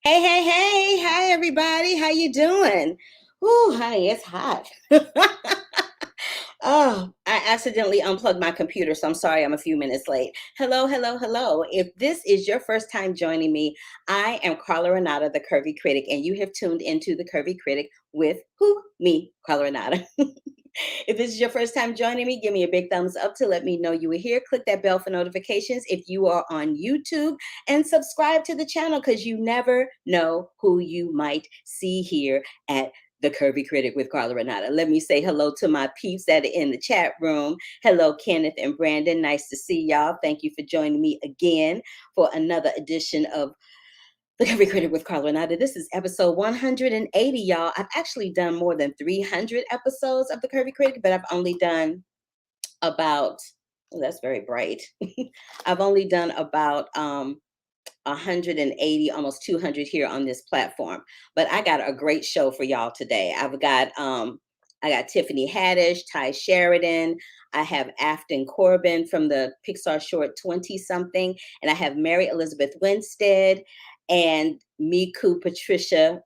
Hey, hey, hey. Hi, everybody. How you doing? Ooh, honey, it's hot. Oh, I accidentally unplugged my computer, so I'm sorry I'm a few minutes late. Hello, hello, hello. If this is your first time joining me, I am Carla Renata, the Curvy Critic, and you have tuned into the Curvy Critic with who? Me, Carla Renata. If this is your first time joining me, give me a big thumbs up to let me know you were here. Click that bell for notifications if you are on YouTube and subscribe to the channel because you never know who you might see here at the Curvy Critic with Carla Renata. Let me say hello to my peeps that are in the chat room. Hello, Kenneth and Brandon. Nice to see y'all. Thank you for joining me again for another edition of the Curvy Critic with Carla Renata. This is episode 180, y'all. I've actually done more than 300 episodes of the Curvy Critic, but I've only done about, oh, that's very bright. I've only done about 180, almost 200 here on this platform. But I got a great show for y'all today. I got Tiffany Haddish, Ty Sheridan. I have Afton Corbin from the Pixar short 20 something, and I have Mary Elizabeth Winstead and Miku Patricia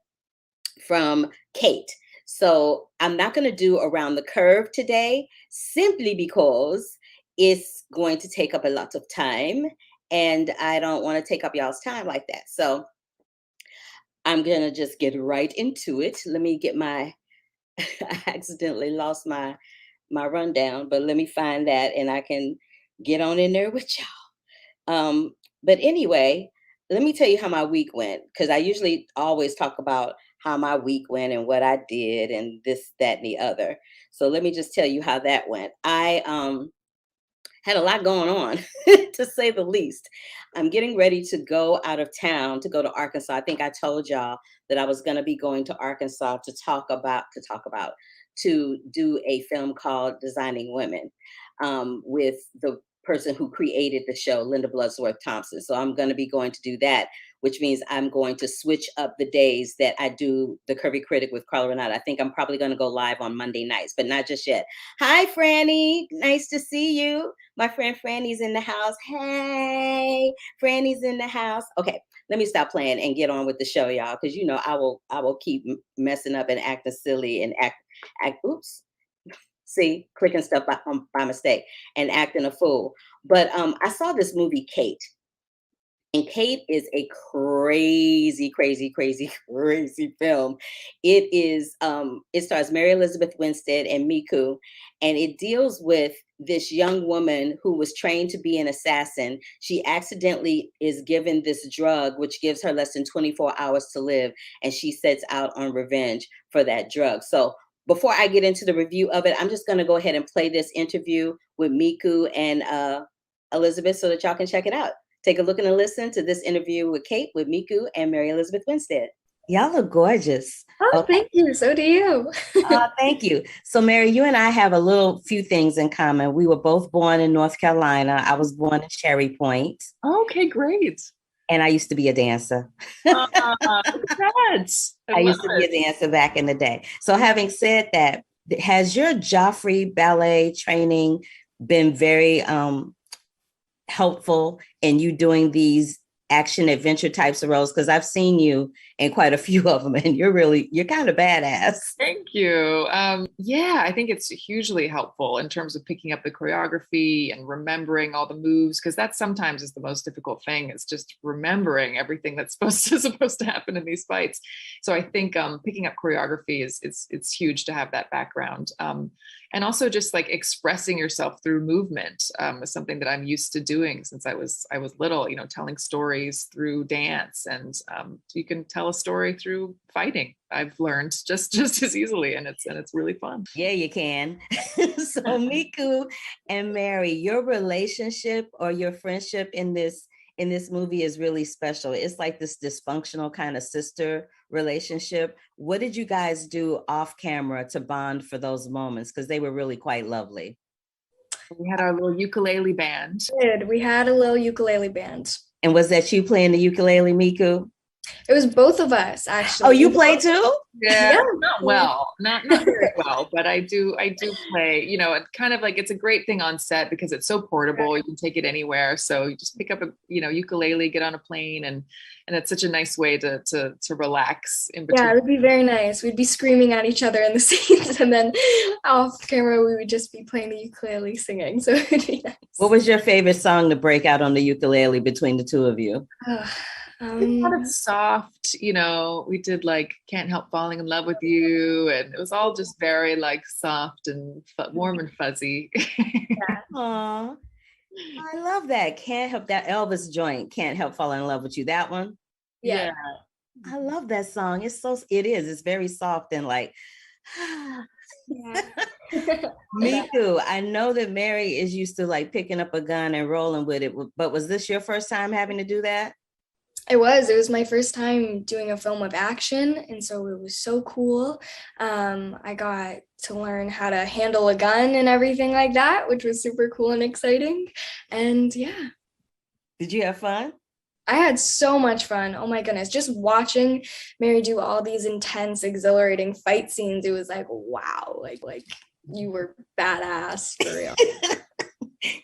from Kate. So I'm not going to do Around the Curve today simply because it's going to take up a lot of time and I don't want to take up y'all's time like that. So I'm going to just get right into it. Let me get my, I accidentally lost my rundown, but let me find that and I can get on in there with y'all. But anyway, let me tell you how my week went, because I usually always talk about how my week went and what I did and this, that, and the other. So let me just tell you how that went. I had a lot going on, to say the least. I'm getting ready to go out of town to go to Arkansas. I think I told y'all that I was going to be going to Arkansas to do a film called Designing Women, with the person who created the show, Linda Bloodsworth Thompson. So I'm going to be going to do that, which means I'm going to switch up the days that I do the Curvy Critic with Carla Renata. I think I'm probably going to go live on Monday nights, but not just yet. Hi, Franny. Nice to see you. My friend Franny's in the house. Hey, Franny's in the house. Okay, let me stop playing and get on with the show, y'all, because you know I will keep messing up and acting silly and act. Oops. See, clicking stuff by mistake and acting a fool. But I saw this movie, Kate. And Kate is a crazy, crazy, crazy, crazy film. It stars Mary Elizabeth Winstead and Miku, and it deals with this young woman who was trained to be an assassin. She accidentally is given this drug, which gives her less than 24 hours to live, and she sets out on revenge for that drug. So before I get into the review of it, I'm just going to go ahead and play this interview with Miku and Elizabeth so that y'all can check it out. Take a look and a listen to this interview with Kate, with Miku, and Mary Elizabeth Winstead. Y'all look gorgeous. Oh, okay. Thank you. So do you. Thank you. So, Mary, you and I have a few things in common. We were both born in North Carolina. I was born in Cherry Point. Okay, great. And I used to be a dancer. Congrats. I used to be a dancer back in the day. So, having said that, has your Joffrey ballet training been very helpful in you doing these action adventure types of roles? Because I've seen you in quite a few of them and you're kind of badass. Thank you. Yeah, I think it's hugely helpful in terms of picking up the choreography and remembering all the moves, because that sometimes is the most difficult thing. It's just remembering everything that's supposed to happen in these fights. So I think picking up choreography it's huge to have that background. And also just like expressing yourself through movement is something that I'm used to doing since I was little, telling stories through dance, and you can tell a story through fighting. I've learned just as easily, and it's really fun. Yeah, you can. So Miku and Mary, your relationship or your friendship in this movie is really special. It's like this dysfunctional kind of sister relationship. What did you guys do off camera to bond for those moments? Because they were really quite lovely. We had our little ukulele band. We had a little ukulele band. And was that you playing the ukulele, Miku? It was both of us, actually. Oh, you play too? Yeah, Yeah. not well, not very well, but I do play, it's kind of like it's a great thing on set because it's so portable. You can take it anywhere. So you just pick up a, ukulele, get on a plane and it's such a nice way to relax in between. Yeah, it would be very nice. We'd be screaming at each other in the scenes, and then off camera we would just be playing the ukulele singing. So it would be nice. What was your favorite song to break out on the ukulele between the two of you? Kind of soft, we did like Can't Help Falling in Love with You, and it was all just very like soft and warm and fuzzy. Yeah. Aww. I love that. Can't help that Elvis joint. Can't help falling in love with you. That one. Yeah. I love that song. It's very soft and like Miku, I know that Mary is used to like picking up a gun and rolling with it, but was this your first time having to do that? It was my first time doing a film with action, and so it was so cool. I got to learn how to handle a gun and everything like that, which was super cool and exciting. And yeah. Did you have fun? I had so much fun. Oh my goodness. Just watching Mary do all these intense, exhilarating fight scenes, it was like, wow, like you were badass for real.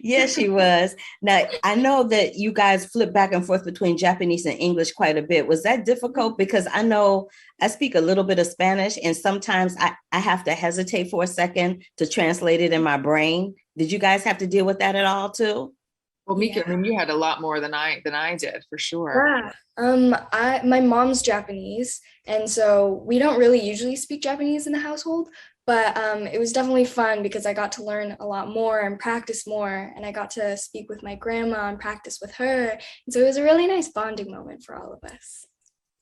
Yes, she was. Now, I know that you guys flip back and forth between Japanese and English quite a bit. Was that difficult? Because I know I speak a little bit of Spanish, and sometimes I have to hesitate for a second to translate it in my brain. Did you guys have to deal with that at all too? Well, Miku, Yeah. I mean, you had a lot more than I did, for sure. Yeah. My mom's Japanese, and so we don't really usually speak Japanese in the household, but it was definitely fun because I got to learn a lot more and practice more, and I got to speak with my grandma and practice with her. And so it was a really nice bonding moment for all of us.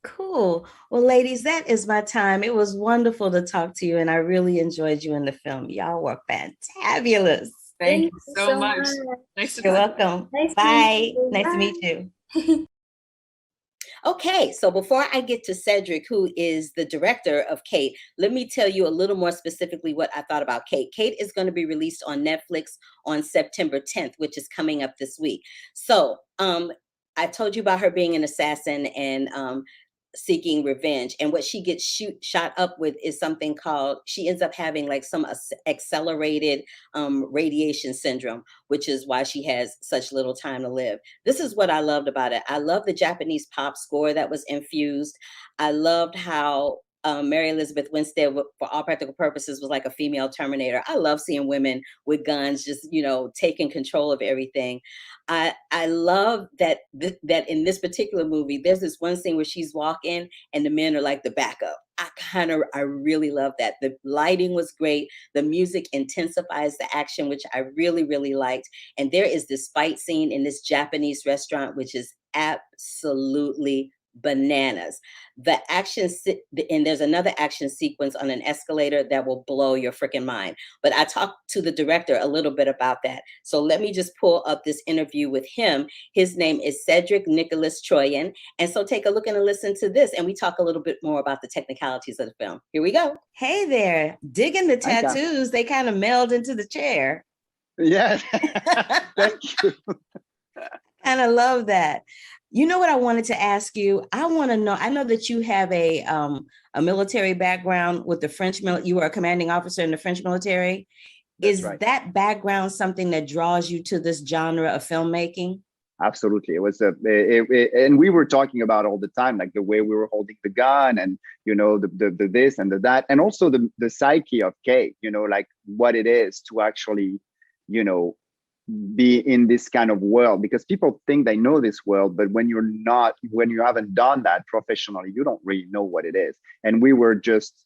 Cool. Well, ladies, that is my time. It was wonderful to talk to you, and I really enjoyed you in the film. Y'all were fantabulous. Thank you so much. Nice to You're talk. welcome. Nice to Bye. meet you. Nice to Bye. meet you. Okay, so before I get to Cedric, who is the director of Kate, let me tell you a little more specifically what I thought about Kate. Kate is going to be released on Netflix on September 10th, which is coming up this week. So I told you about her being an assassin and seeking revenge, and what she gets shot up with is something called, she ends up having like some accelerated radiation syndrome, which is why she has such little time to live. This is what I loved about it. I love the Japanese pop score that was infused. I loved how Mary Elizabeth Winstead, for all practical purposes, was like a female Terminator. I love seeing women with guns just, taking control of everything. I love that that in this particular movie, there's this one scene where she's walking and the men are like the backup. I really love that. The lighting was great. The music intensifies the action, which I really, really liked. And there is this fight scene in this Japanese restaurant, which is absolutely bananas. The action, and there's another action sequence on an escalator that will blow your freaking mind. But I talked to the director a little bit about that. So let me just pull up this interview with him. His name is Cedric Nicolas-Troyan. And so take a look and a listen to this, and we talk a little bit more about the technicalities of the film. Here we go. Hey there, digging the tattoos. They kind of meld into the chair. Yeah, thank you. And I love that. You know what I wanted to ask you? I want to know, I know that you have a military background with the French military. You were a commanding officer in the French military. That's Is right. that background something that draws you to this genre of filmmaking? Absolutely. It was and we were talking about all the time, like the way we were holding the gun and, the this and the that, and also the psyche of Kate, like what it is to actually, be in this kind of world, because people think they know this world, but when you haven't done that professionally, you don't really know what it is. And we were just,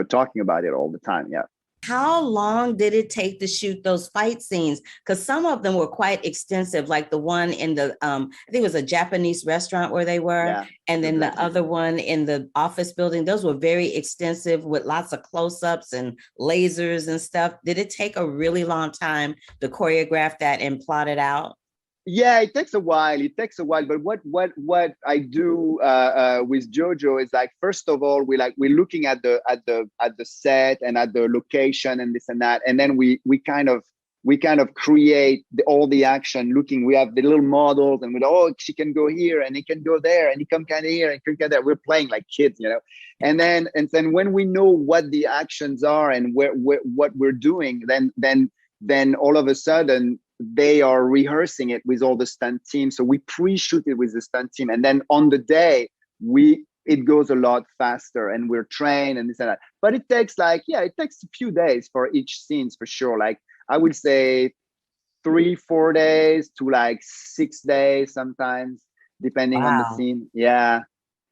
talking about it all the time. Yeah. How long did it take to shoot those fight scenes? Because some of them were quite extensive, like the one in the, I think it was a Japanese restaurant where they were, Yeah, and then the other one in the office building. Those were very extensive with lots of close-ups and lasers and stuff. Did it take a really long time to choreograph that and plot it out? Yeah, it takes a while. But what I do with Jojo is like, first of all, we're looking at the set and at the location and this and that, and then we kind of we kind of create all the action looking. We have the little models and she can go here and it can go there and he come kind of here and can get there. We're playing like kids, and then when we know what the actions are and what we're doing, then all of a sudden they are rehearsing it with all the stunt team. So we pre-shoot it with the stunt team, and then on the day it goes a lot faster and we're trained and this and that. But it takes it takes a few days for each scenes for sure. Like I would say 3-4 days to 6 days sometimes, depending on the scene. Yeah.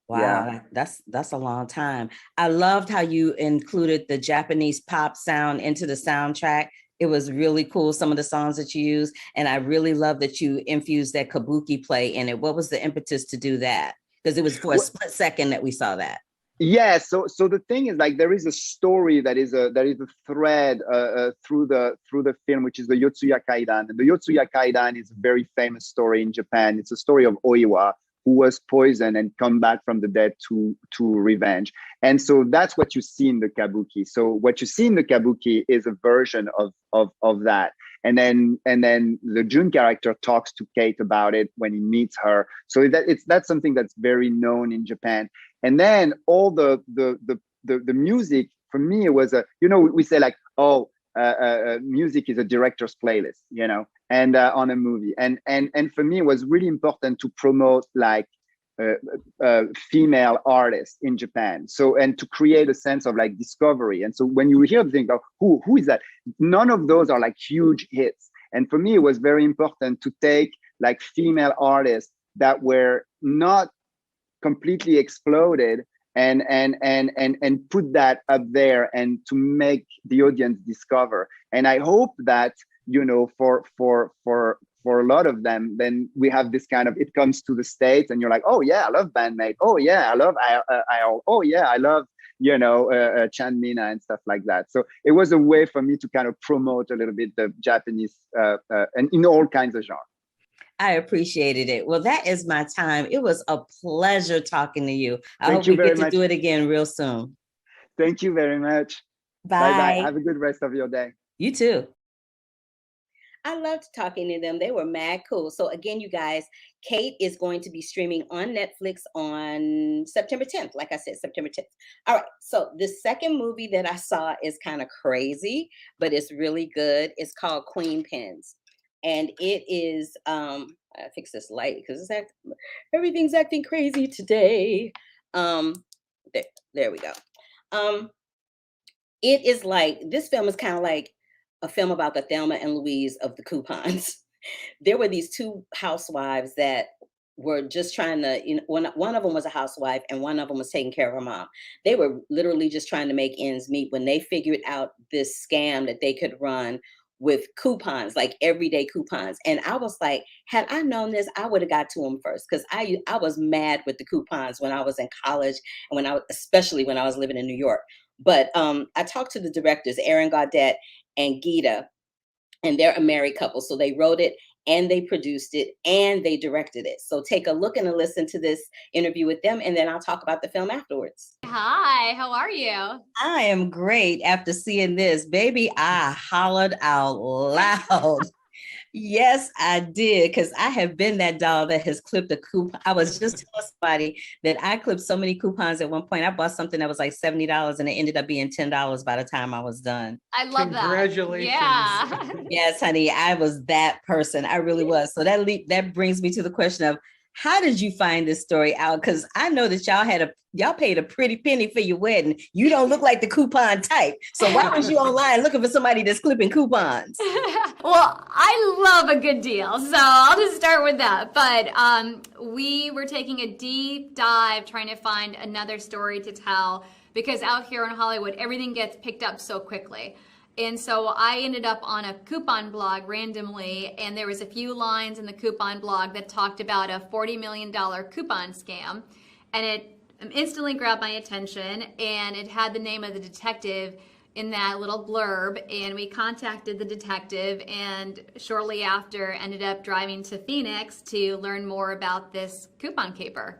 Wow, that's a long time. I loved how you included the Japanese pop sound into the soundtrack. It was really cool, some of the songs that you used. And I really love that you infused that kabuki play in it. What was the impetus to do that? Because it was for a split second that we saw that. Yeah, so the thing is, there is a story that is a thread through the film, which is the Yotsuya Kaidan. And the Yotsuya Kaidan is a very famous story in Japan. It's a story of Oiwa, who was poisoned and come back from the dead to revenge. And so that's what you see in the kabuki. So what you see in the kabuki is a version of that. And then the Jun character talks to Kate about it when he meets her. So that's something that's very known in Japan. And then all the music, for me, it was we say music is a director's playlist, and on a movie. And for me, it was really important to promote female artists in Japan. So, and to create a sense of discovery. And so when you hear the thing about who is that, none of those are huge hits. And for me, it was very important to take female artists that were not completely exploded and put that up there and to make the audience discover. And I hope that for a lot of them, then we have this kind of, it comes to the States and you're like, oh yeah, I love Bandmate. Oh yeah, I love I oh yeah, I love Chanmina and stuff like that. So it was a way for me to kind of promote a little bit the Japanese and in all kinds of genres. I appreciated it. Well, that is my time. It was a pleasure talking to you. I hope you we get to much. do it again real soon. Thank you very much. Bye. Have a good rest of your day. You too. I loved talking to them. They were mad cool. So again, you guys, Kate is going to be streaming on Netflix on September 10th. Like I said, September 10th. All right. So the second movie that I saw is kind of crazy, but it's really good. It's called Queenpins. And it is, I fix this light because everything's acting crazy today. There we go. It is this film is kind of like a film about the Thelma and Louise of the coupons. There were these two housewives that were just trying to, one of them was a housewife and one of them was taking care of her mom. They were literally just trying to make ends meet when they figured out this scam that they could run with coupons, everyday coupons. And I was like, had I known this, I would have got to them first, because I was mad with the coupons when I was in college and especially when I was living in New York. But I talked to the directors, Aron, Gaudet, and Gita, and they're a married couple. So they wrote it and they produced it and they directed it. So take a look and a listen to this interview with them, and then I'll talk about the film afterwards. Hi, how are you? I am great. After seeing this, baby, I hollered out loud. Yes, I did, because I have been that doll that has clipped a coupon. I was just telling somebody that I clipped so many coupons at one point. I bought something that was $70 and it ended up being $10 by the time I was done. I love that. Congratulations. Yeah. Yes, honey, I was that person. I really was. So that brings me to the question of, how did you find this story out? Because I know that y'all paid a pretty penny for your wedding. You don't look like the coupon type. So why was you online looking for somebody that's clipping coupons? Well, I love a good deal, so I'll just start with that. But we were taking a deep dive trying to find another story to tell, because out here in Hollywood, everything gets picked up so quickly. And so I ended up on a coupon blog randomly, and there was a few lines in the coupon blog that talked about a $40 million coupon scam, and it instantly grabbed my attention, and it had the name of the detective in that little blurb, and we contacted the detective, and shortly after ended up driving to Phoenix to learn more about this coupon caper.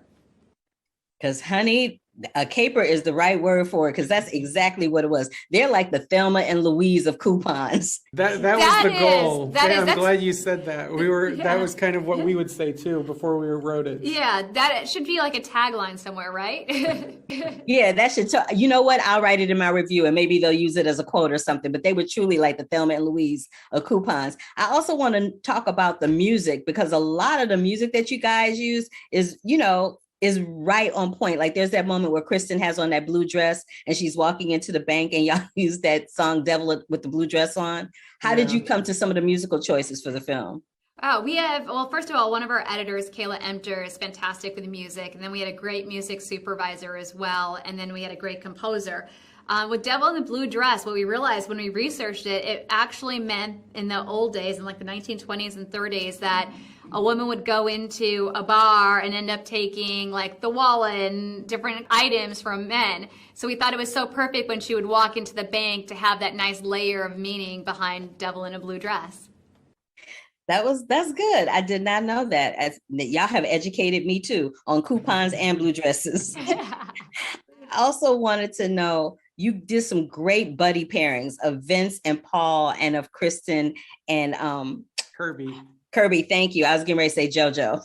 Because, honey, a caper is the right word for it, because that's exactly what it was. They're like the Thelma and Louise of coupons. That was the goal. I'm that's glad you said that. Yeah. That was kind of what we would say too before we wrote it. Yeah, that should be like a tagline somewhere, right? Yeah, that should. You know what? I'll write it in my review, and maybe they'll use it as a quote or something. But they were truly like the Thelma and Louise of coupons. I also want to talk about the music, because a lot of the music that you guys use is, is right on point. Like there's that moment where Kristen has on that blue dress and she's walking into the bank, and y'all use that song "Devil with the Blue Dress On." How did you come to some of the musical choices for the film? Oh, we have, well, first of all, one of our editors, Kayla Emter, is fantastic with the music. And then we had a great music supervisor as well. And then we had a great composer. With Devil in the Blue Dress, what we realized when we researched it, it actually meant in the old days, in like the 1920s and 30s, that a woman would go into a bar and end up taking like the wallet and different items from men. So we thought it was so perfect when she would walk into the bank to have that nice layer of meaning behind Devil in a Blue Dress. That's good. I did not know that. As y'all have educated me too on coupons and blue dresses. I also wanted to know, you did some great buddy pairings of Vince and Paul, and of Kristen and Kirby. Thank you. I was getting ready to say JoJo.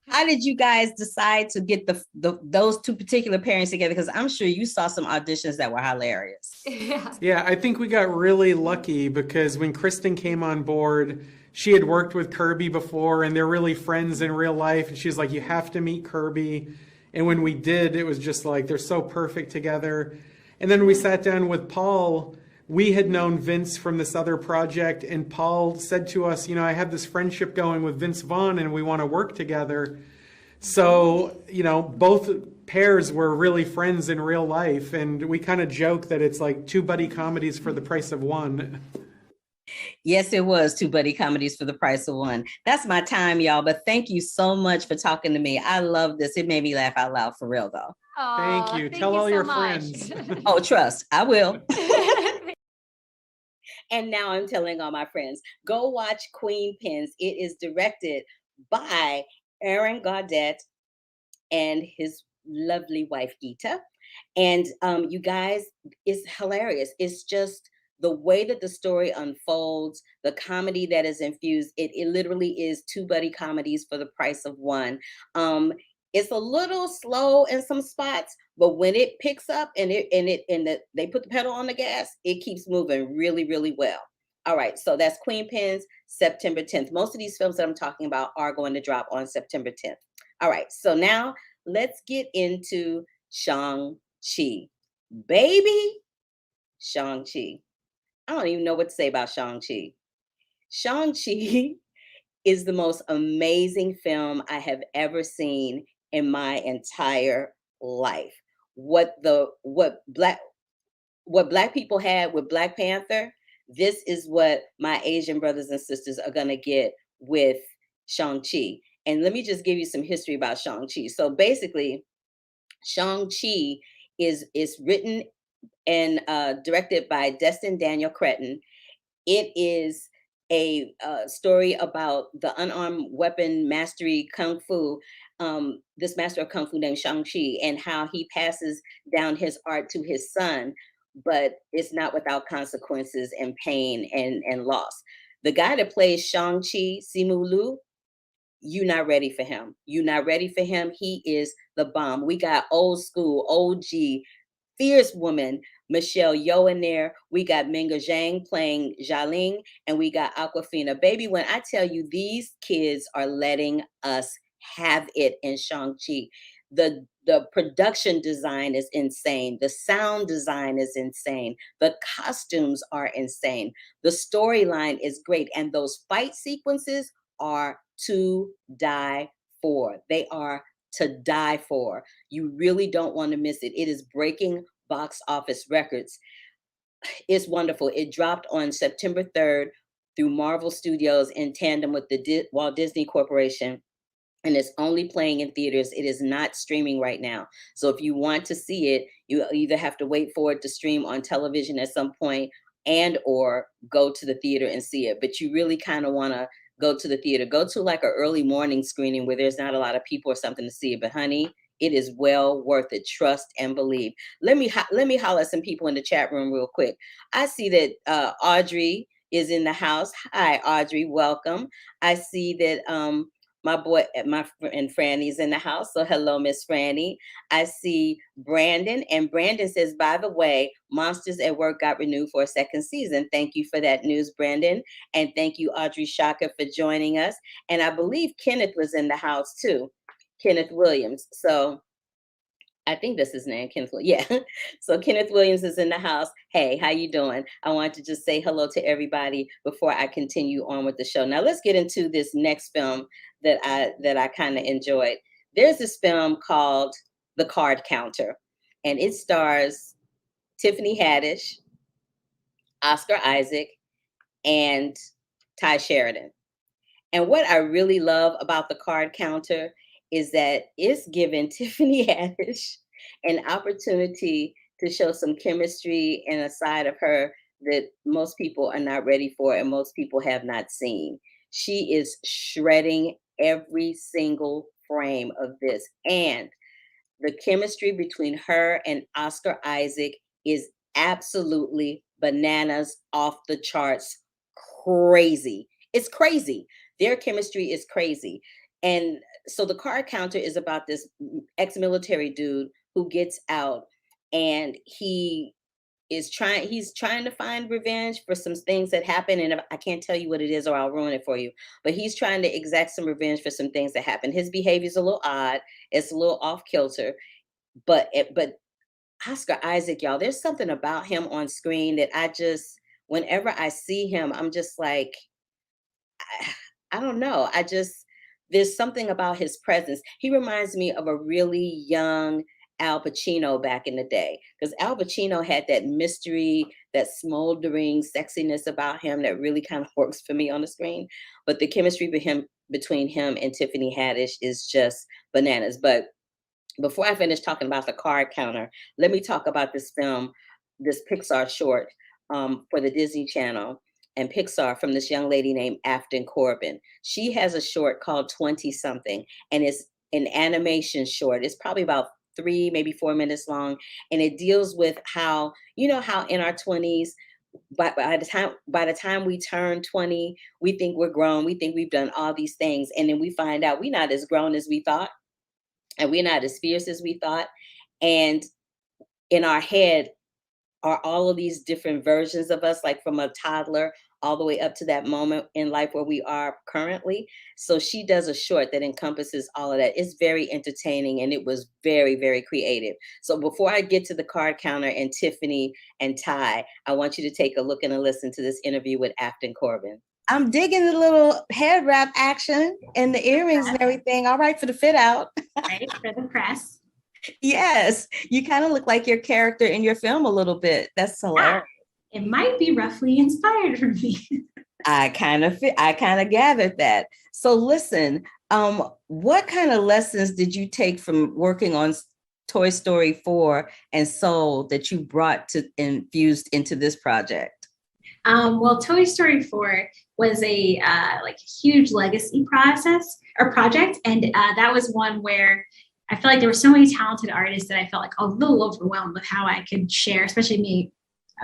How did you guys decide to get those two particular pairings together? Because I'm sure you saw some auditions that were hilarious. Yeah, I think we got really lucky, because when Kristen came on board, she had worked with Kirby before, and they're really friends in real life. And she's like, you have to meet Kirby. And when we did, it was just like, they're so perfect together. And then we sat down with Paul. We had known Vince from this other project, and Paul said to us, I have this friendship going with Vince Vaughn, and we want to work together. So, both pairs were really friends in real life, and we kind of joke that it's like two buddy comedies for the price of one. Yes, it was two buddy comedies for the price of one. That's my time, y'all. But thank you so much for talking to me. I love this. It made me laugh out loud, for real, though. Oh, thank you. Tell all your friends. Oh, trust. I will. And now I'm telling all my friends, go watch Queenpins. It is directed by Aron Gaudet and his lovely wife, Gita. And you guys, it's hilarious. It's just the way that the story unfolds, the comedy that is infused. It literally is two buddy comedies for the price of one. It's a little slow in some spots, but when it picks up and they put the pedal on the gas, it keeps moving really, really well. All right, so that's Queenpins, September 10th. Most of these films that I'm talking about are going to drop on September 10th. All right, so now let's get into Shang-Chi. Baby, Shang-Chi. I don't even know what to say about Shang-Chi. Shang-Chi is the most amazing film I have ever seen in my entire life. What black people had with Black Panther, this is what my Asian brothers and sisters are gonna get with Shang-Chi. And let me just give you some history about Shang-Chi. So basically, Shang-Chi is written and directed by Destin Daniel Cretton. It is a story about the unarmed weapon mastery kung fu, this master of kung fu named Shang-Chi, and how he passes down his art to his son, but it's not without consequences and pain and loss. The guy that plays Shang-Chi, Simu Liu, you're not ready for him. You're not ready for him. He is the bomb. We got old school, OG, fierce woman, Michelle Yeoh in there. We got Minga Zhang playing Xialing, and we got Awkwafina. Baby, when I tell you these kids are letting us have it in Shang-Chi. The production design is insane. The sound design is insane. The costumes are insane. The storyline is great. And those fight sequences are to die for. They are to die for. You really don't want to miss it. It is breaking box office records. It's wonderful. It dropped on September 3rd through Marvel Studios in tandem with the Walt Disney Corporation. And it's only playing in theaters. It is not streaming right now. So if you want to see it, you either have to wait for it to stream on television at some point and or go to the theater and see it. But you really kind of want to go to the theater. Go to like an early morning screening where there's not a lot of people or something to see it. But honey, It is well worth it. Trust and believe. Let me holler at some people in the chat room real quick. I see that Audrey is in the house. Hi, Audrey. Welcome. I see that my friend Franny's in the house. So hello, Miss Franny. I see Brandon, and Brandon says, by the way, Monsters at Work got renewed for a second season. Thank you for that news, Brandon. And thank you, Audrey Shaka, for joining us. And I believe Kenneth was in the house too, Kenneth Williams. So I think that's his name, Kenneth. Yeah. So Kenneth Williams is in the house. Hey, how you doing? I want to just say hello to everybody before I continue on with the show. Now let's get into this next film that I kind of enjoyed. There's this film called The Card Counter, and it stars Tiffany Haddish, Oscar Isaac, and Ty Sheridan. And what I really love about The Card Counter is that it's given Tiffany Haddish an opportunity to show some chemistry and a side of her that most people are not ready for and most people have not seen. She is shredding every single frame of this. And the chemistry between her and Oscar Isaac is absolutely bananas, off the charts, crazy. It's crazy. Their chemistry is crazy. And so The Card Counter is about this ex-military dude who gets out, and he's trying to find revenge for some things that happen. And I can't tell you what it is or I'll ruin it for you, but he's trying to exact some revenge for some things that happen. His behavior is a little odd. It's a little off kilter, but Oscar Isaac, y'all, there's something about him on screen that whenever I see him, I'm just like, I don't know. There's something about his presence. He reminds me of a really young Al Pacino back in the day, because Al Pacino had that mystery, that smoldering sexiness about him that really kind of works for me on the screen. But the chemistry between him and Tiffany Haddish is just bananas. But before I finish talking about The Card Counter, let me talk about this film, this Pixar short for the Disney Channel and Pixar, from this young lady named Afton Corbin. She has a short called 20 something, and it's an animation short. It's probably about 3, maybe 4 minutes long. And it deals with how in our 20s, by the time we turn 20, we think we're grown. We think we've done all these things. And then we find out we're not as grown as we thought. And we're not as fierce as we thought. And in our head are all of these different versions of us, like from a toddler all the way up to that moment in life where we are currently. So she does a short that encompasses all of that. It's very entertaining, and it was very, very creative. So before I get to The Card Counter and Tiffany and Ty, I want you to take a look and a listen to this interview with Afton Corbin. I'm digging the little head wrap action and the earrings and everything. All right for the fit out. Right, for the press. Yes, you kind of look like your character in your film a little bit. That's hilarious. It might be roughly inspired from me. I kind of gathered that. So listen, what kind of lessons did you take from working on Toy Story 4 and Soul that you brought to infused into this project? Well, Toy Story 4 was a huge legacy project, and that was one where I feel like there were so many talented artists that I felt like a little overwhelmed with how I could share, especially me,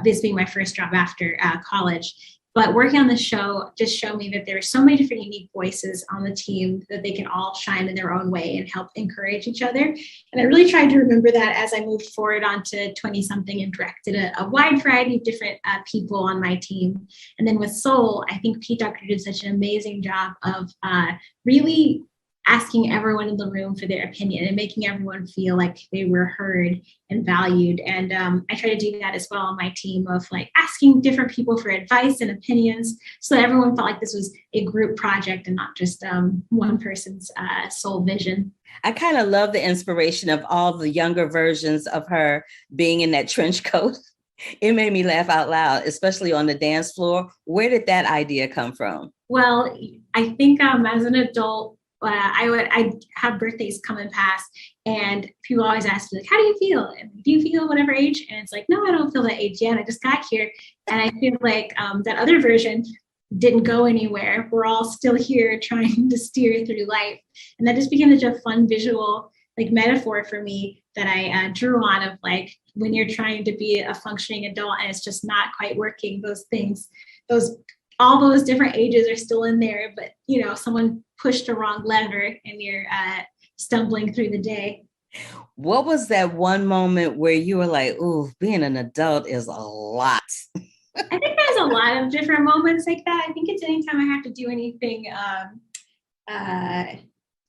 this being my first job after college. But working on the show just showed me that there are so many different unique voices on the team that they can all shine in their own way and help encourage each other. And I really tried to remember that as I moved forward onto 20-something and directed a wide variety of different people on my team. And then with Soul, I think Pete Docter did such an amazing job of really asking everyone in the room for their opinion and making everyone feel like they were heard and valued. And I try to do that as well on my team, of like asking different people for advice and opinions so that everyone felt like this was a group project and not just one person's sole vision. I kind of love the inspiration of all the younger versions of her being in that trench coat. It made me laugh out loud, especially on the dance floor. Where did that idea come from? Well, I think as an adult, I'd have birthdays come and pass, and people always ask me, like, how do you feel? And do you feel whatever age? And it's like, no, I don't feel that age yet. I just got here. And I feel like that other version didn't go anywhere. We're all still here trying to steer through life. And that just became such a fun visual like metaphor for me that I drew on of like when you're trying to be a functioning adult and it's just not quite working, those things, all those different ages are still in there, but you know, someone pushed a wrong lever and you're stumbling through the day. What was that one moment where you were like, ooh, being an adult is a lot? I think there's a lot of different moments like that. I think it's anytime I have to do anything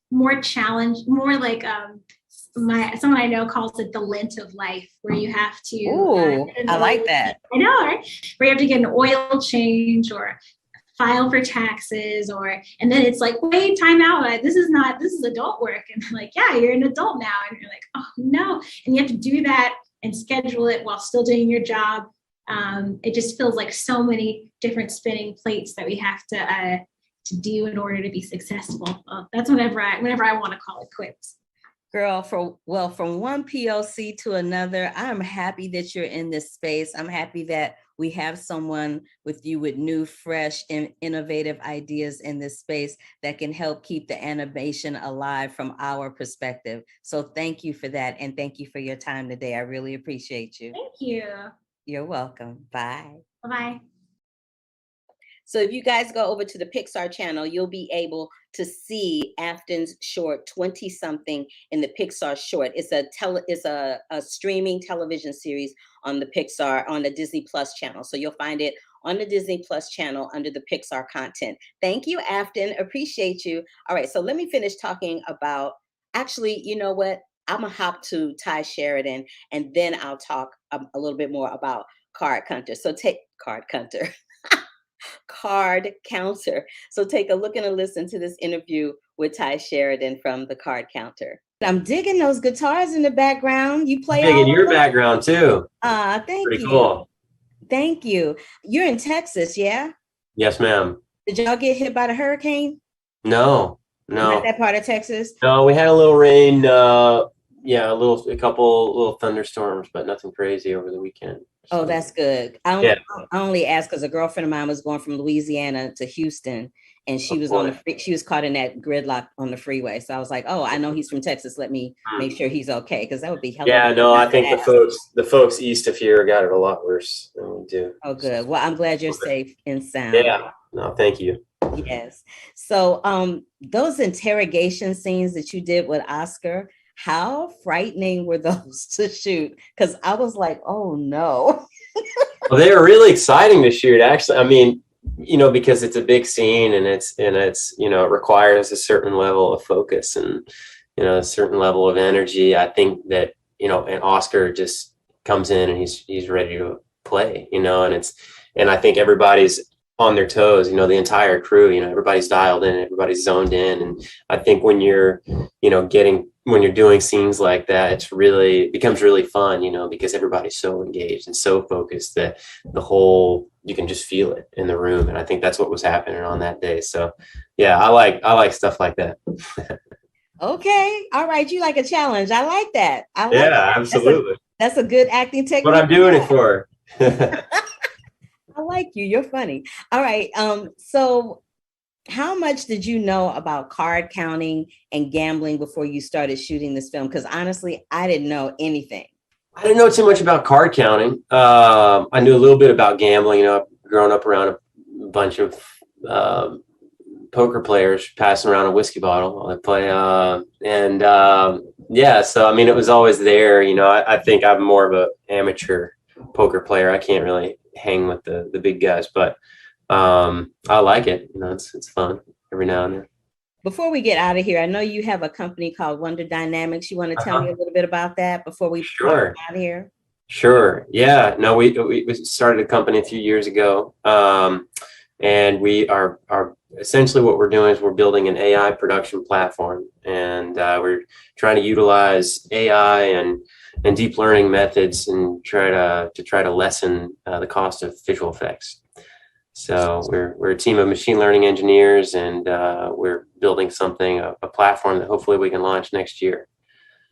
more challenge, more like someone I know calls it the lint of life, where you have to. Ooh, I like that. I know, right? Where you have to get an oil change or file for taxes, and then it's like, wait, time out. This is adult work. And they're like, yeah, you're an adult now. And you're like, oh no. And you have to do that and schedule it while still doing your job. It just feels like so many different spinning plates that we have to do in order to be successful. That's whenever I want to call it quits. Girl, from one POC to another, I'm happy that you're in this space. I'm happy that we have someone with you with new, fresh, and innovative ideas in this space that can help keep the animation alive from our perspective. So thank you for that. And thank you for your time today. I really appreciate you. Thank you. You're welcome. Bye. Bye-bye. So if you guys go over to the Pixar channel, you'll be able to see Afton's short 20-something in the Pixar short. It's a streaming television series on the Disney Plus channel. So you'll find it on the Disney Plus channel under the Pixar content. Thank you, Afton. Appreciate you. All right, so let me finish talking about, actually, you know what? I'm gonna hop to Ty Sheridan, and then I'll talk a little bit more about Card Counter. So take Card Counter. Card Counter. So take a look and a listen to this interview with Ty Sheridan from the Card Counter. I'm digging those guitars in the background. You play digging your background too. Thank Pretty you. Cool. Thank you. You're in Texas, yeah? Yes, ma'am. Did y'all get hit by the hurricane? No. Not that part of Texas? No, we had a little rain. A couple little thunderstorms, but nothing crazy over the weekend. Oh, that's good. I only asked because a girlfriend of mine was going from Louisiana to Houston, and she was she was caught in that gridlock on the freeway. So I was like, oh, I know he's from Texas. Let me make sure he's okay, because that would be helpful. Yeah, no, I think the folks east of here got it a lot worse than we do. Oh, good. Well, I'm glad you're safe and sound. Yeah. No, thank you. Yes. So those interrogation scenes that you did with Oscar, how frightening were those to shoot? Because I was like, oh no. Well, they were really exciting to shoot, actually. I mean, because it's a big scene and it's it requires a certain level of focus and a certain level of energy. I think that and Oscar just comes in and he's ready to play, and I think everybody's on their toes, the entire crew, everybody's dialed in, everybody's zoned in. And I think when you're, when you're doing scenes like that, it becomes really fun, because everybody's so engaged and so focused that you can just feel it in the room. And I think that's what was happening on that day. So yeah, I like stuff like that. Okay. All right. You like a challenge. I like that. Absolutely. That's a good acting technique. What I'm doing it for. I like you. You're funny. All right. So how much did you know about card counting and gambling before you started shooting this film? Because honestly, I didn't know anything. I didn't know too much about card counting. I knew a little bit about gambling. I've grown up around a bunch of poker players passing around a whiskey bottle while they play. So I mean, it was always there. I think I'm more of an amateur poker player. I can't really hang with the big guys, but I like it. It's fun every now and then. Before we get out of here, I know you have a company called Wonder Dynamics. You want to tell me a little bit about that before we get out of here? Sure. Yeah. No, we started a company a few years ago, and we are essentially what we're doing is we're building an AI production platform, and we're trying to utilize AI and deep learning methods and try to lessen the cost of visual effects. So we're a team of machine learning engineers, and we're building a platform that hopefully we can launch next year.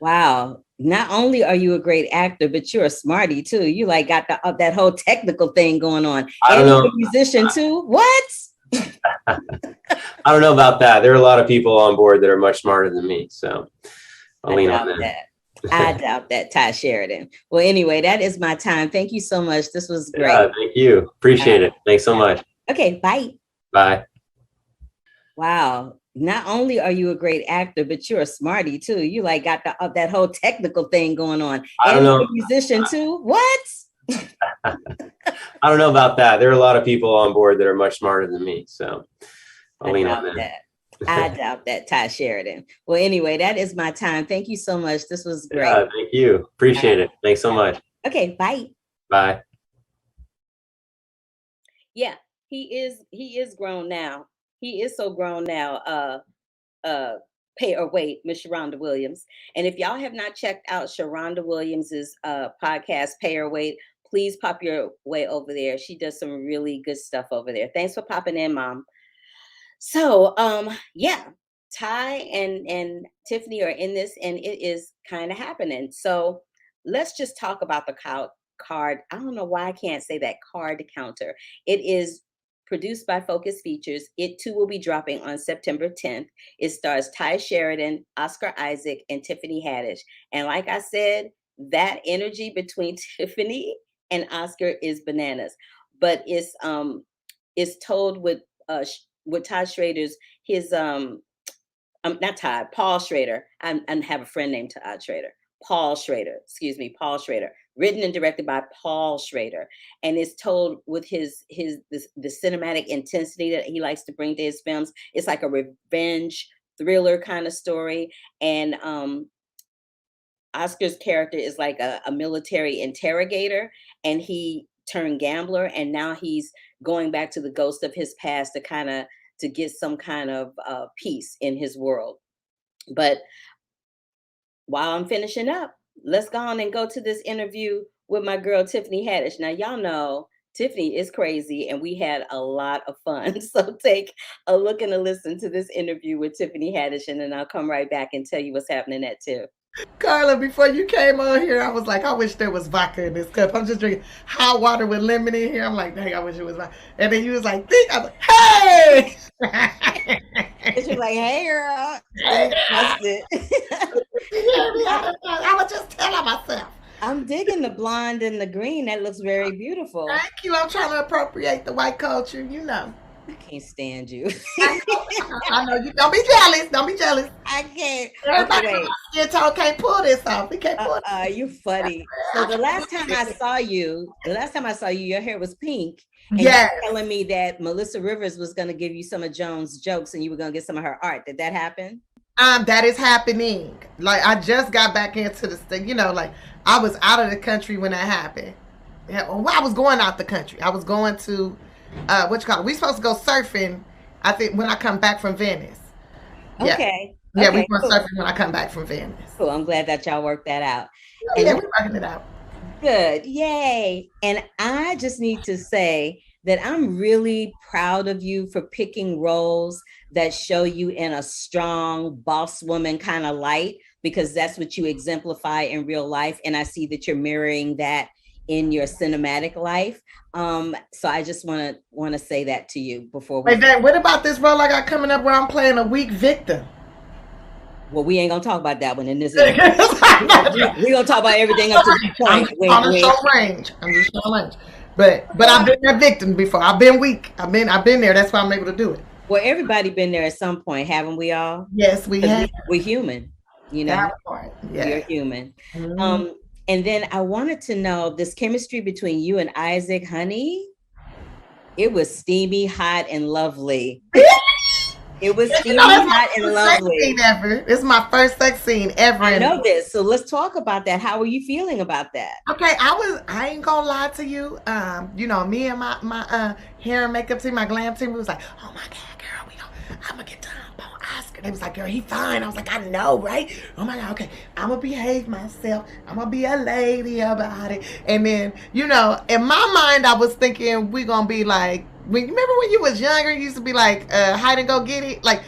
Wow. Not only are you a great actor, but you're a smarty too. You got that whole technical thing going on. I don't know. You're a musician too. What? I don't know about that. There are a lot of people on board that are much smarter than me. So I'll I lean doubt on that. that. I doubt that, Ty Sheridan. Well, anyway, that is my time. Thank you so much. This was great. Yeah, thank you. Appreciate it. Thanks so much. Okay, bye. Bye. Wow. Not only are you a great actor, but you're a smarty too. You like got that whole technical thing going on. I don't and know. You're a musician too. What? I don't know about that. There are a lot of people on board that are much smarter than me. So I'll lean on that. I doubt that, Ty Sheridan. Well, anyway, that is my time. Thank you so much. This was great. Yeah, thank you. Appreciate it. Thanks so much. Okay, bye. Bye. Yeah, he is grown now. He is so grown now. Pay or Wait, Miss Sharonda Williams. And if y'all have not checked out Sharonda Williams's podcast, Pay or Wait, please pop your way over there. She does some really good stuff over there. Thanks for popping in, Mom. So yeah, Ty and Tiffany are in this, and it is kind of happening. So let's just talk about the card. I don't know why I can't say that, card counter. It is produced by Focus Features. It too will be dropping on September 10th. It stars Ty Sheridan, Oscar Isaac, and Tiffany Haddish. And like I said, that energy between Tiffany and Oscar is bananas. But it's told with Ty Schrader's Paul Schrader. I have a friend named Todd Schrader. Paul Schrader. Written and directed by Paul Schrader, and it's told with the cinematic intensity that he likes to bring to his films. It's like a revenge thriller kind of story, and Oscar's character is like a military interrogator, and he turned gambler, and now he's going back to the ghost of his past to get some kind of peace in his world. But while I'm finishing up, let's go on and go to this interview with my girl, Tiffany Haddish. Now, y'all know Tiffany is crazy, and we had a lot of fun. So take a look and a listen to this interview with Tiffany Haddish, and then I'll come right back and tell you what's happening at 2. Carla, before you came on here, I was like, I wish there was vodka in this cup. I'm just drinking hot water with lemon in here. I'm like, dang, I wish it was vodka. And then you was like, I was like, hey! And she's like, hey, girl. That's it. I was just telling myself. I'm digging the blonde and the green. That looks very beautiful. Thank you. I'm trying to appropriate the white culture, you know. I can't stand you. I know you. Don't be jealous. Don't be jealous. I can't. Everybody can't pull this off. We can't pull it. You're funny. So the last time I saw you, your hair was pink. And yes. You were telling me that Melissa Rivers was going to give you some of Joan's jokes and you were going to get some of her art. Did that happen? That is happening. Like, I just got back into this thing. You know, like, I was out of the country when that happened. Yeah, well, I was going out the country. I was going to, we supposed to go surfing, I think, when I come back from Venice. Yeah. Okay. Yeah, okay, we go surfing when I come back from Venice. Cool. I'm glad that y'all worked that out. Yeah, we're working it out. Good. Yay. And I just need to say that I'm really proud of you for picking roles that show you in a strong boss woman kind of light, because that's what you exemplify in real life. And I see that you're mirroring that in your cinematic life. So I just want to say that to you before we. Wait, Dan, what about this role I got coming up where I'm playing a weak victim? Well, we ain't gonna talk about that one in this. We're gonna talk about everything up to this point. I'm just showing range. But I've been that victim before. I've been weak. I've been there. That's why I'm able to do it. Well, everybody been there at some point, haven't we all? Yes, we have. We're human, you know. That part. Yeah. You're human. Mm-hmm. And then I wanted to know this chemistry between you and Isaac, honey. It was steamy, hot, and lovely. It was steamy, hot, and lovely. It's my first sex scene ever. I know this. So let's talk about that. How were you feeling about that? Okay, I ain't gonna lie to you. You know, me and my hair and makeup team, my glam team, we was like, oh my God, girl, I'm gonna get done on Oscar. They was like, girl, he fine. I was like, I know, right? Oh my God, okay, I'm gonna behave myself. I'm gonna be a lady about it. And then, you know, in my mind, I was thinking we gonna be like, remember when you was younger, you used to be like, hide and go get it? Like,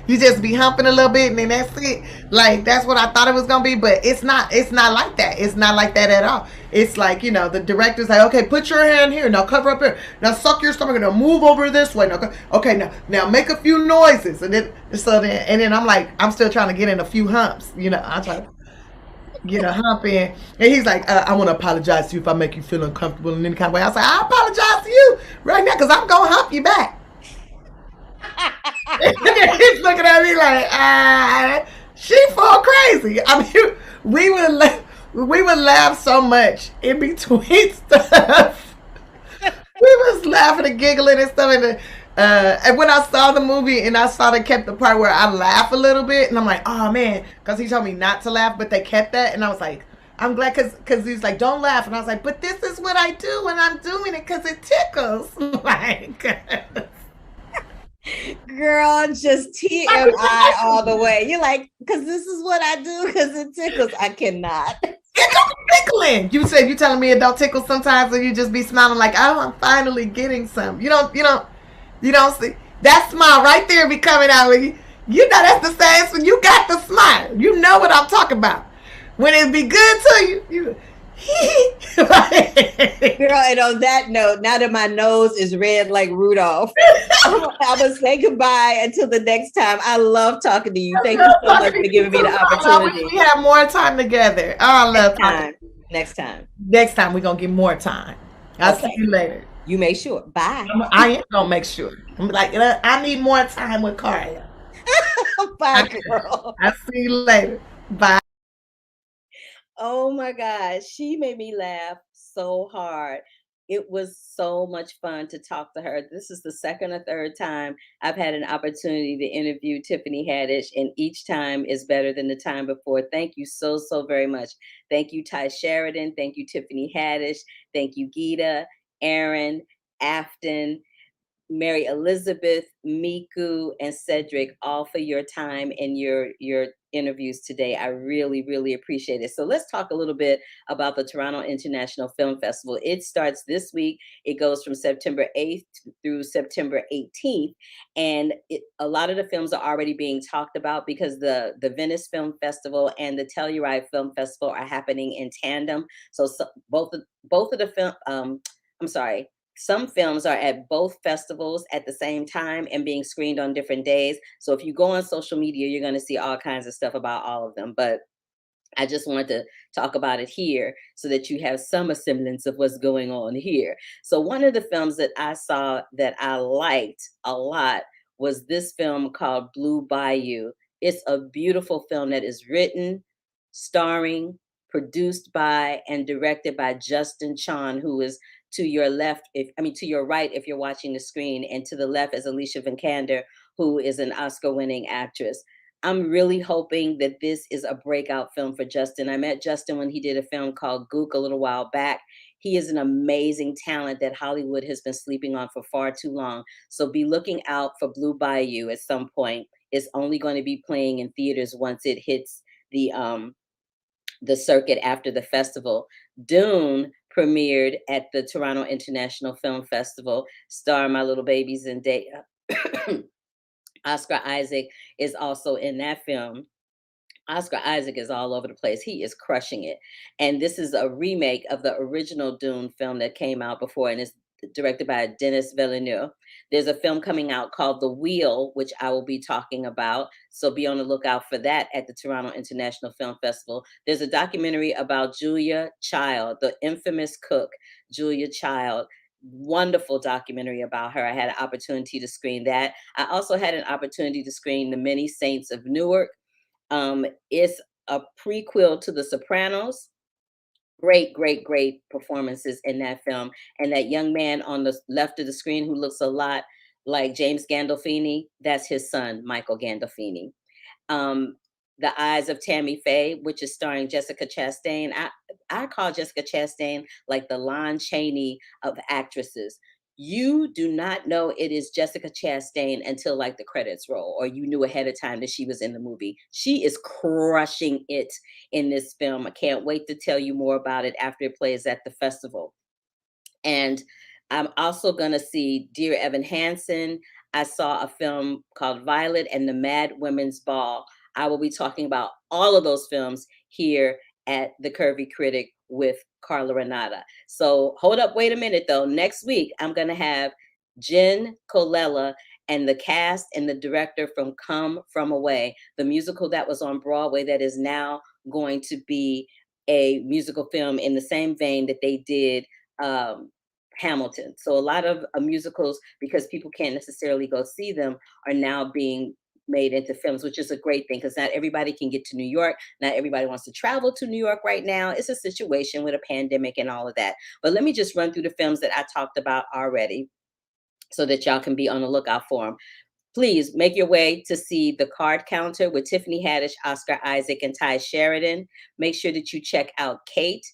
you just be humping a little bit and then that's it. Like, that's what I thought it was going to be, but it's not like that. It's not like that at all. it's like, you know, the director's like, okay, put your hand here. Now cover up here. Now suck your stomach. Now move over this way. Now, okay, now make a few noises. And then I'm like, I'm still trying to get in a few humps. You know, I'm trying to get a hump in. And he's like, I want to apologize to you if I make you feel uncomfortable in any kind of way. I was like, I apologize to you right now because I'm going to hump you back. And then he's looking at me like, she fall crazy. I mean, we would laugh so much in between stuff. We was laughing and giggling and stuff. And when I saw the movie and I saw they kept the part where I laugh a little bit, and I'm like, oh man, because he told me not to laugh, but they kept that, and I was like, I'm glad because he's like, don't laugh, and I was like, but this is what I do when I'm doing it because it tickles. Like. Girl, just TMI all the way. You're like, because this is what I do because it tickles. I cannot. It don't tickling. You said you telling me it don't tickle sometimes, and you just be smiling like, oh, I'm finally getting some. You don't see that smile right there be coming out with you. You know that's the same. So you got the smile. You know what I'm talking about. When it be good to you. Girl, and on that note, now that my nose is red like Rudolph, I'm gonna say goodbye until the next time. I love talking to you. Thank you so much for giving me the opportunity. We have more time together. Oh, I love talking. Next time We're gonna get more time. I'll see you later. You make sure. Bye. I am gonna make sure. I'm like, I need more time with Carla. Bye, girl. I'll see you later. Bye. Oh my gosh, she made me laugh so hard. It was so much fun to talk to her. This is the second or third time I've had an opportunity to interview Tiffany Haddish, and each time is better than the time before. Thank you so very much. Thank you, Sheridan. Thank you, Tiffany Haddish. Thank you, Gita, Aron, Afton, Mary Elizabeth, Miku, and Cedric, all for your time and your interviews today. I really appreciate it. So let's talk a little bit about the Toronto International Film Festival. It starts this week. It goes from September 8th through September 18th. And a lot of the films are already being talked about because the Venice Film Festival and the Telluride Film Festival are happening in tandem. So both of the film, some films are at both festivals at the same time and being screened on different days. So if you go on social media, you're going to see all kinds of stuff about all of them. But I just wanted to talk about it here so that you have some semblance of what's going on here. So one of the films that I saw that I liked a lot was this film called Blue Bayou. It's a beautiful film that is written, starring, produced by, and directed by Justin Chon, who is to your left, to your right, if you're watching the screen, and to the left is Alicia Vikander, who is an Oscar-winning actress. I'm really hoping that this is a breakout film for Justin. I met Justin when he did a film called Gook a little while back. He is an amazing talent that Hollywood has been sleeping on for far too long. So be looking out for Blue Bayou at some point. It's only going to be playing in theaters once it hits the circuit after the festival. Dune premiered at the Toronto International Film Festival, starring my little baby Zendaya. Oscar Isaac is also in that film. Oscar Isaac is all over the place. He is crushing it. And this is a remake of the original Dune film that came out before, and it's directed by Denis Villeneuve. There's a film coming out called The Wheel, which I will be talking about. So be on the lookout for that at the Toronto International Film Festival. There's a documentary about Julia Child, the infamous cook, Julia Child. Wonderful documentary about her. I had an opportunity to screen that. I also had an opportunity to screen The Many Saints of Newark. It's a prequel to The Sopranos. Great performances in that film. And that young man on the left of the screen who looks a lot like James Gandolfini, that's his son, Michael Gandolfini. The Eyes of Tammy Faye, which is starring Jessica Chastain. I call Jessica Chastain like the Lon Chaney of actresses. You do not know it is Jessica Chastain until like the credits roll, or you knew ahead of time that she was in the movie. She is crushing it in this film. I can't wait to tell you more about it after it plays at the festival. And I'm also going to see Dear Evan Hansen. I saw a film called Violet and the Mad Women's Ball. I will be talking about all of those films here at the Curvy Critic with Carla Renata. So hold up, wait a minute though. Next week, I'm going to have Jen Colella and the cast and the director from Come From Away, the musical that was on Broadway that is now going to be a musical film in the same vein that they did Hamilton. So a lot of musicals, because people can't necessarily go see them, are now being made into films, which is a great thing because not everybody can get to New York. Not everybody wants to travel to New York right now. It's a situation with a pandemic and all of that. But let me just run through the films that I talked about already so that y'all can be on the lookout for them. Please make your way to see The Card Counter with Tiffany Haddish, Oscar Isaac, and Ty Sheridan. Make sure that you check out Kate.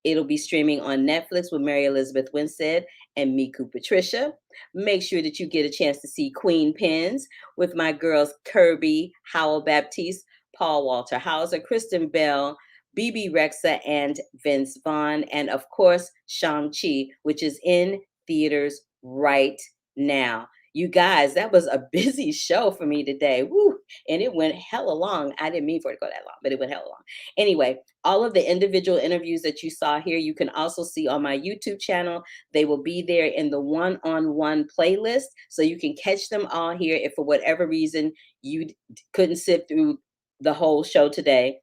It'll be streaming on Netflix with Mary Elizabeth Winstead and Miku Patricia. Make sure that you get a chance to see Queenpins with my girls Kirby, Howell Baptiste, Paul Walter Hauser, Kristen Bell, BB Rexa, and Vince Vaughn. And of course, Shang-Chi, which is in theaters right now. You guys, that was a busy show for me today. Woo! And it went hella long. I didn't mean for it to go that long, but it went hella long. Anyway, all of the individual interviews that you saw here, you can also see on my YouTube channel. They will be there in the one-on-one playlist. So you can catch them all here if for whatever reason you couldn't sit through the whole show today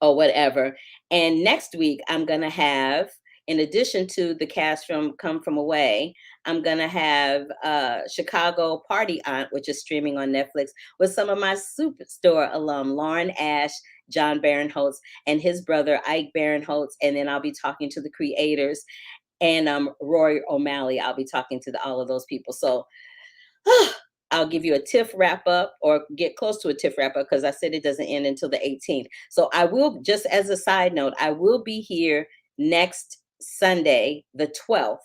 or whatever. And next week, I'm going to have, in addition to the cast from Come From Away, I'm going to have Chicago Party Aunt, which is streaming on Netflix, with some of my Superstore alum, Lauren Ash, John Barinholtz, and his brother, Ike Barinholtz. And then I'll be talking to the creators and Roy O'Malley. I'll be talking to all of those people. So I'll give you a TIFF wrap up or get close to a TIFF wrap up because I said it doesn't end until the 18th. So I will, just as a side note, I will be here next Sunday, the 12th.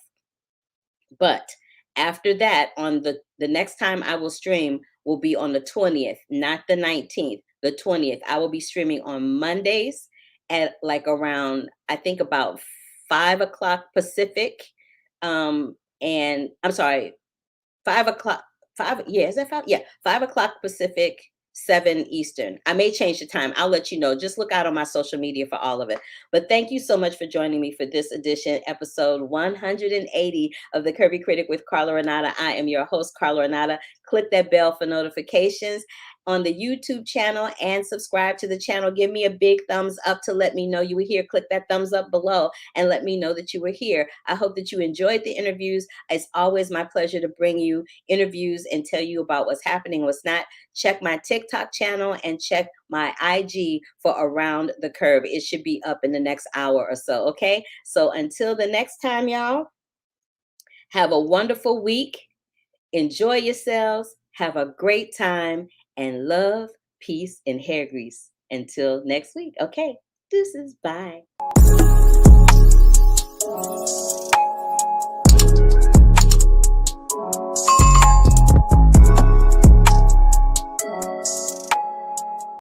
But after that, on the next time I will stream will be on the 20th, not the 19th, the 20th. I will be streaming on Mondays at like around, I think about 5 o'clock Pacific. And I'm sorry, 5 o'clock, 5, yeah, is that 5? Yeah, 5 o'clock Pacific, 7 Eastern. I may change the time. I'll let you know. Just look out on my social media for all of it. But thank you so much for joining me for this edition, episode 180 of The Curvy Critic with Carla Renata. I am your host, Carla Renata. Click that bell for notifications on the YouTube channel and subscribe to the channel. Give me a big thumbs up to let me know you were here. Click that thumbs up below and let me know that you were here. I hope that you enjoyed the interviews. It's always my pleasure to bring you interviews and tell you about what's happening, what's not. Check my TikTok channel and check my IG for Around the Curve. It should be up in the next hour or so, okay? So until the next time, y'all, have a wonderful week. Enjoy yourselves. Have a great time. And love, peace, and hair grease. Until next week. Okay. Deuces. Bye.